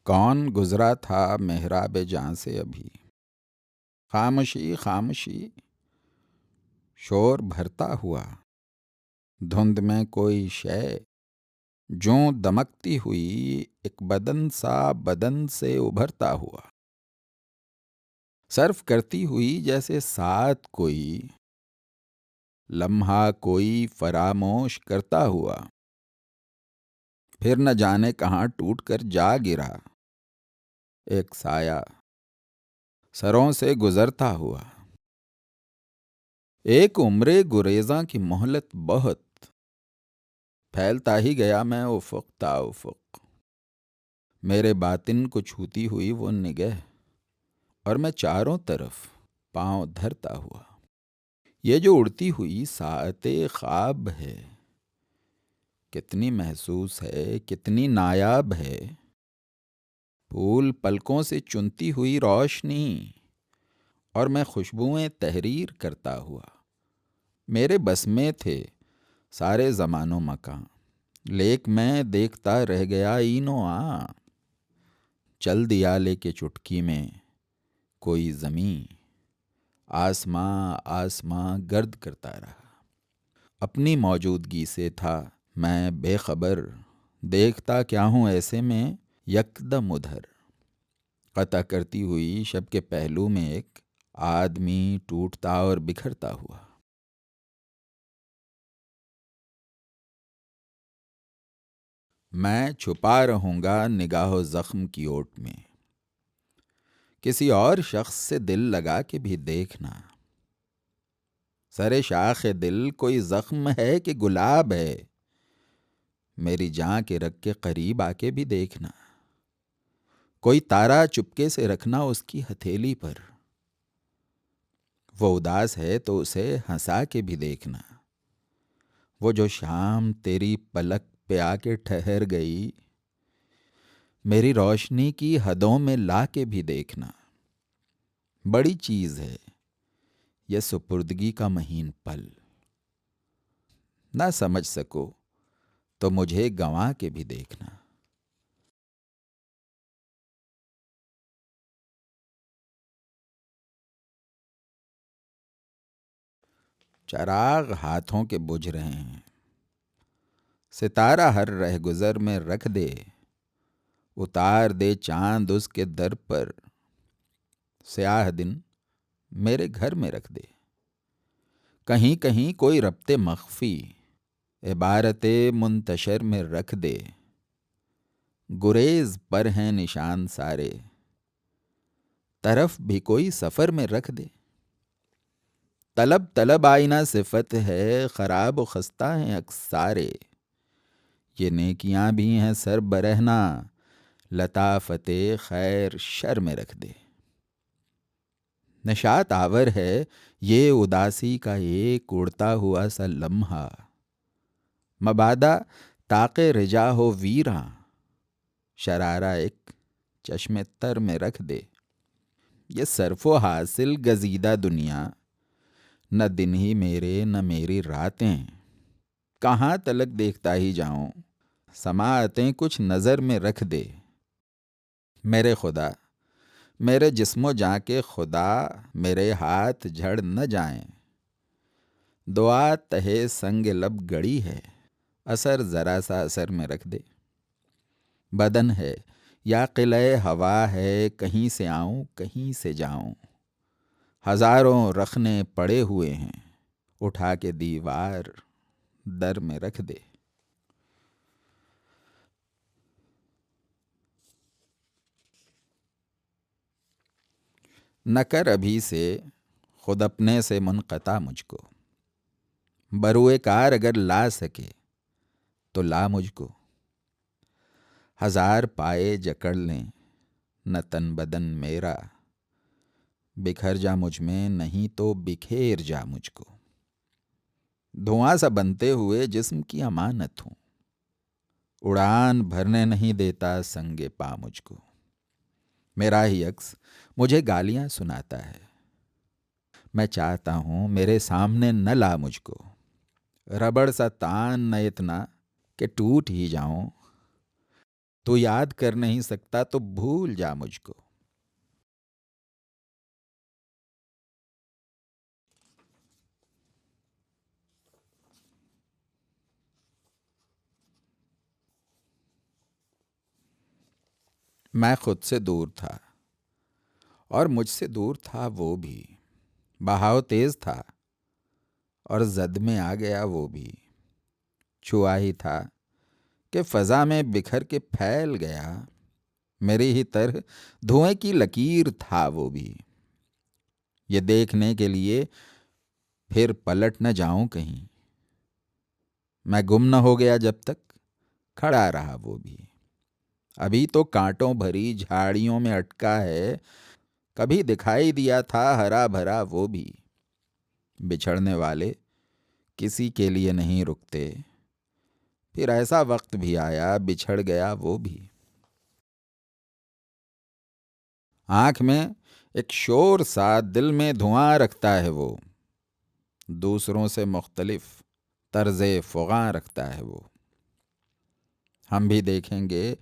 کون گزرا تھا محراب جاں سے ابھی، خاموشی خاموشی شور بھرتا ہوا، دھند میں کوئی شے جوں دمکتی ہوئی، ایک بدن سا بدن سے ابھرتا ہوا، صرف کرتی ہوئی جیسے ساتھ کوئی لمحہ کوئی فراموش کرتا ہوا، پھر نہ جانے کہاں ٹوٹ کر جا گرا ایک سایہ سروں سے گزرتا ہوا۔ ایک عمر گریزاں کی مہلت بہت، پھیلتا ہی گیا میں افق تا افق، میرے باطن کو چھوتی ہوئی وہ نگہ، اور میں چاروں طرف پاؤں دھرتا ہوا۔ یہ جو اڑتی ہوئی ساعت خواب ہے، کتنی محسوس ہے، کتنی نایاب ہے، پھول پلکوں سے چنتی ہوئی روشنی، اور میں خوشبوئیں تحریر کرتا ہوا۔ میرے بس میں تھے سارے زمان و مکاں، لیک میں دیکھتا رہ گیا این و آں، چل دیا لے کے چٹکی میں کوئی زمیں، آسماں آسماں گرد کرتا رہا۔ اپنی موجودگی سے تھا میں بے خبر، دیکھتا کیا ہوں ایسے میں یکدم ادھر، قطع کرتی ہوئی شب کے پہلو میں ایک آدمی ٹوٹتا اور بکھرتا ہوا۔ میں چھپا رہوں گا نگاہ و زخم کی اوٹ میں، کسی اور شخص سے دل لگا کے بھی دیکھنا، سرے شاخ دل کوئی زخم ہے کہ گلاب ہے، میری جاں کے رگ کے قریب آ کے بھی دیکھنا، کوئی تارا چپکے سے رکھنا اس کی ہتھیلی پر، وہ اداس ہے تو اسے ہنسا کے بھی دیکھنا، وہ جو شام تیری پلک پہ آ کے ٹھہر گئی، میری روشنی کی حدوں میں لا کے بھی دیکھنا۔ بڑی چیز ہے یہ سپردگی کا مہین پل، نہ سمجھ سکو تو مجھے گنوا کے بھی دیکھنا۔ چراغ ہاتھوں کے بجھ رہے ہیں، ستارہ ہر رہ گزر میں رکھ دے، اتار دے چاند اس کے در پر، سیاہ دن میرے گھر میں رکھ دے، کہیں کہیں کوئی ربط مخفی عبارت منتشر میں رکھ دے، گریز پر ہیں نشان سارے، طرف بھی کوئی سفر میں رکھ دے، طلب طلب آئینہ صفت ہے، خراب و خستہ ہیں اکسارے، یہ نیکیاں بھی ہیں سر برہنہ، لطافت خیر شر میں رکھ دے، نشاط آور ہے یہ اداسی کا ایک اڑتا ہوا سا لمحہ، مبادا طاق رجا ہو ویراں، شرارہ ایک چشم تر میں رکھ دے، یہ صرف و حاصل گزیدہ دنیا، نہ دن ہی میرے نہ میری راتیں، کہاں تلک دیکھتا ہی جاؤں، سماعتیں کچھ نظر میں رکھ دے، میرے خدا میرے جسم و جاں کے خدا، میرے ہاتھ جھڑ نہ جائیں، دعا تہے سنگ لب گڑی ہے، اثر ذرا سا اثر میں رکھ دے، بدن ہے یا قلعہ ہوا ہے، کہیں سے آؤں کہیں سے جاؤں، ہزاروں رخنے پڑے ہوئے ہیں، اٹھا کے دیوار در میں رکھ دے۔ نہ کر ابھی سے خود اپنے سے منقطع مجھ کو، بروئے کار اگر لا سکے تو لا مجھ کو، ہزار پائے جکڑ لیں نہ تن بدن میرا، بکھر جا مجھ میں نہیں تو بکھیر جا مجھ کو، دھواں سا بنتے ہوئے جسم کی امانت ہوں، اڑان بھرنے نہیں دیتا سنگ پا مجھ کو، میرا ہی عکس مجھے گالیاں سناتا ہے، میں چاہتا ہوں میرے سامنے نہ لا مجھ کو، ربڑ سا تان نہ اتنا کہ ٹوٹ ہی جاؤں، تو یاد کر نہیں سکتا تو بھول جا مجھ کو۔ میں خود سے دور تھا اور مجھ سے دور تھا وہ بھی، بہاؤ تیز تھا اور زد میں آ گیا وہ بھی، چھوا ہی تھا کہ فضا میں بکھر کے پھیل گیا، میری ہی طرح دھوئیں کی لکیر تھا وہ بھی، یہ دیکھنے کے لیے پھر پلٹ نہ جاؤں کہیں، میں گم نہ ہو گیا جب تک کھڑا رہا وہ بھی، ابھی تو کانٹوں بھری جھاڑیوں میں اٹکا ہے، کبھی دکھائی دیا تھا ہرا بھرا وہ بھی، بچھڑنے والے کسی کے لیے نہیں رکتے، پھر ایسا وقت بھی آیا بچھڑ گیا وہ بھی۔ آنکھ میں ایک شور سا دل میں دھواں رکھتا ہے وہ، دوسروں سے مختلف طرز فغاں رکھتا ہے وہ، ہم بھی دیکھیں گے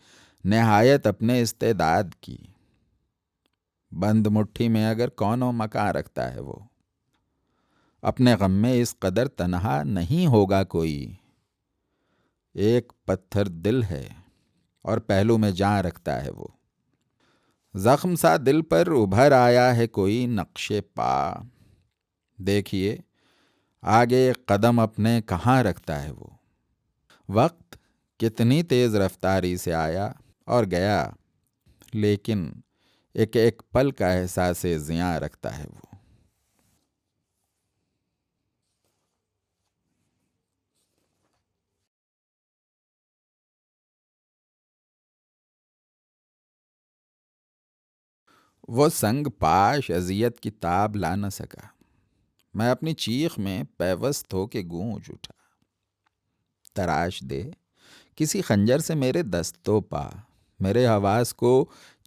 نہایت اپنے استعداد کی، بند مٹھی میں اگر کون و مکاں رکھتا ہے وہ، اپنے غم میں اس قدر تنہا نہیں ہوگا کوئی، ایک پتھر دل ہے اور پہلو میں جان رکھتا ہے وہ، زخم سا دل پر ابھر آیا ہے کوئی نقش پا، دیکھیے آگے قدم اپنے کہاں رکھتا ہے وہ، وقت کتنی تیز رفتاری سے آیا اور گیا، لیکن ایک ایک پل کا احساس زیاں رکھتا ہے وہ۔ وہ سنگ پاش اذیت کی تاب لا نہ سکا، میں اپنی چیخ میں پیوست ہو کے گونج اٹھا، تراش دے کسی خنجر سے میرے دستوں پا، میرے حواس کو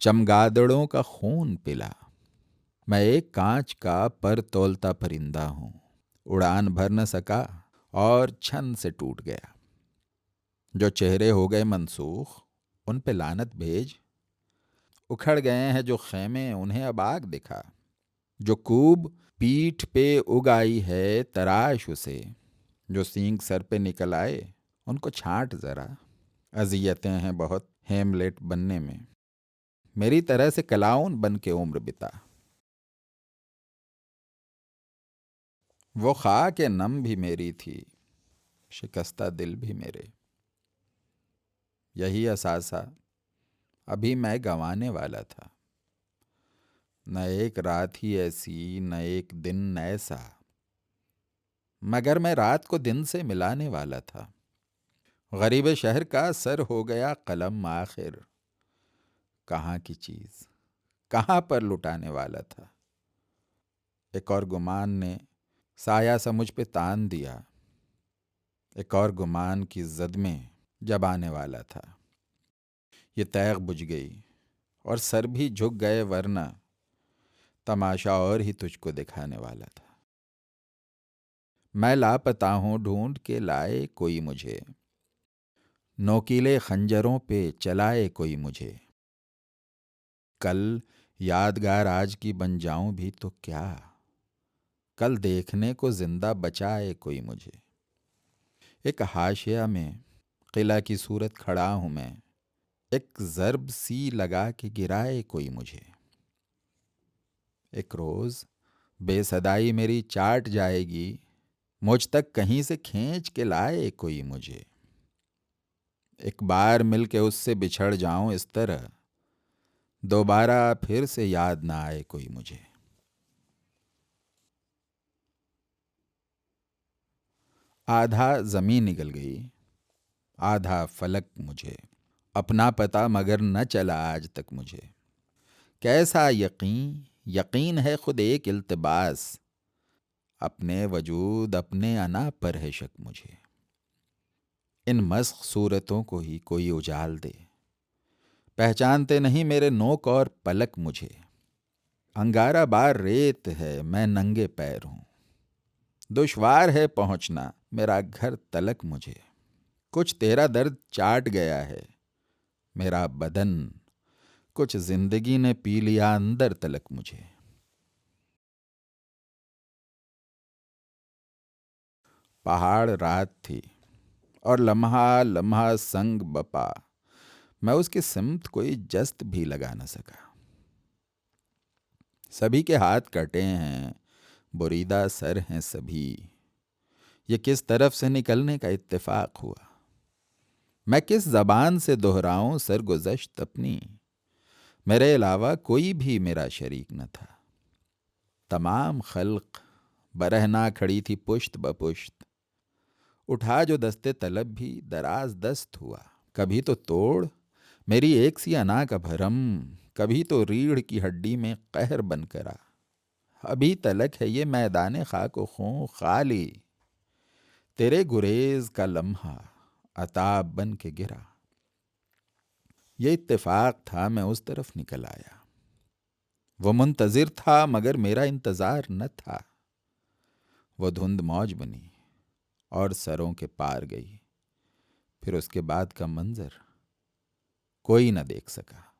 چمگادڑوں کا خون پلا، میں ایک کانچ کا پر تولتا پرندہ ہوں، اڑان بھر نہ سکا اور چھن سے ٹوٹ گیا، جو چہرے ہو گئے منسوخ ان پہ لعنت بھیج، اکھڑ گئے ہیں جو خیمے انہیں اب آگ دکھا، جو کوب پیٹھ پہ اگ آئی ہے تراش اسے، جو سینگ سر پہ نکل آئے ان کو چھانٹ ذرا، اذیتیں ہیں بہت ہیملیٹ بننے میں، میری طرح سے کلاؤن بن کے عمر بتا، وہ خاک نم بھی میری تھی، شکستہ دل بھی میرے، یہی اثاثہ ابھی میں گنوانے والا تھا، نہ ایک رات ہی ایسی نہ ایک دن ایسا، مگر میں رات کو دن سے ملانے والا تھا، غریب شہر کا سر ہو گیا قلم آخر، کہاں کی چیز کہاں پر لٹانے والا تھا، ایک اور گمان نے سایہ سا مجھ پہ تان دیا، ایک اور گمان کی زد میں جب آنے والا تھا، یہ تیغ بجھ گئی اور سر بھی جھک گئے ورنہ تماشا اور ہی تجھ کو دکھانے والا تھا، میں لاپتہ ہوں ڈھونڈ کے لائے کوئی مجھے، نوکیلے خنجروں پہ چلائے کوئی مجھے، کل یادگار آج کی بن جاؤں بھی تو کیا، کل دیکھنے کو زندہ بچائے کوئی مجھے، ایک حاشیہ میں قلعہ کی صورت کھڑا ہوں میں، ایک ضرب سی لگا کے گرائے کوئی مجھے، ایک روز بے صدائی میری چاٹ جائے گی، مجھ تک کہیں سے کھینچ کے لائے کوئی مجھے، ایک بار مل کے اس سے بچھڑ جاؤں اس طرح، دوبارہ پھر سے یاد نہ آئے کوئی مجھے۔ آدھا زمین نکل گئی، آدھا فلک مجھے، اپنا پتہ مگر نہ چلا آج تک مجھے، کیسا یقین یقین ہے خود ایک التباس، اپنے وجود اپنے انا پر ہے شک مجھے، ان مسخ صورتوں کو ہی کوئی اجال دے، پہچانتے نہیں میرے نوک اور پلک مجھے، انگارہ بار ریت ہے میں ننگے پیر ہوں، دشوار ہے پہنچنا میرا گھر تلک مجھے، کچھ تیرا درد چاٹ گیا ہے میرا بدن کچھ زندگی نے پی لیا اندر تلک مجھے۔ پہاڑ رات تھی اور لمحہ لمحہ سنگ بپا، میں اس کی سمت کوئی جست بھی لگا نہ سکا۔ سبھی کے ہاتھ کٹے ہیں، بریدہ سر ہیں سبھی، یہ کس طرف سے نکلنے کا اتفاق ہوا؟ میں کس زبان سے دہراؤں سرگزشت اپنی؟ میرے علاوہ کوئی بھی میرا شریک نہ تھا۔ تمام خلق برہنہ کھڑی تھی پشت بپشت۔ اٹھا جو دستے طلب بھی دراز دست ہوا۔ کبھی تو توڑ میری ایک سی انا کا بھرم، کبھی تو ریڑھ کی ہڈی میں قہر بن کر آ۔ ابھی تلک ہے یہ میدان خاک و خوں خالی، تیرے گریز کا لمحہ عتاب بن کے گرا۔ یہ اتفاق تھا، میں اس طرف نکل آیا۔ وہ منتظر تھا مگر میرا انتظار نہ تھا۔ وہ دھند موج بنی اور سروں کے پار گئی، پھر اس کے بعد کا منظر کوئی نہ دیکھ سکا۔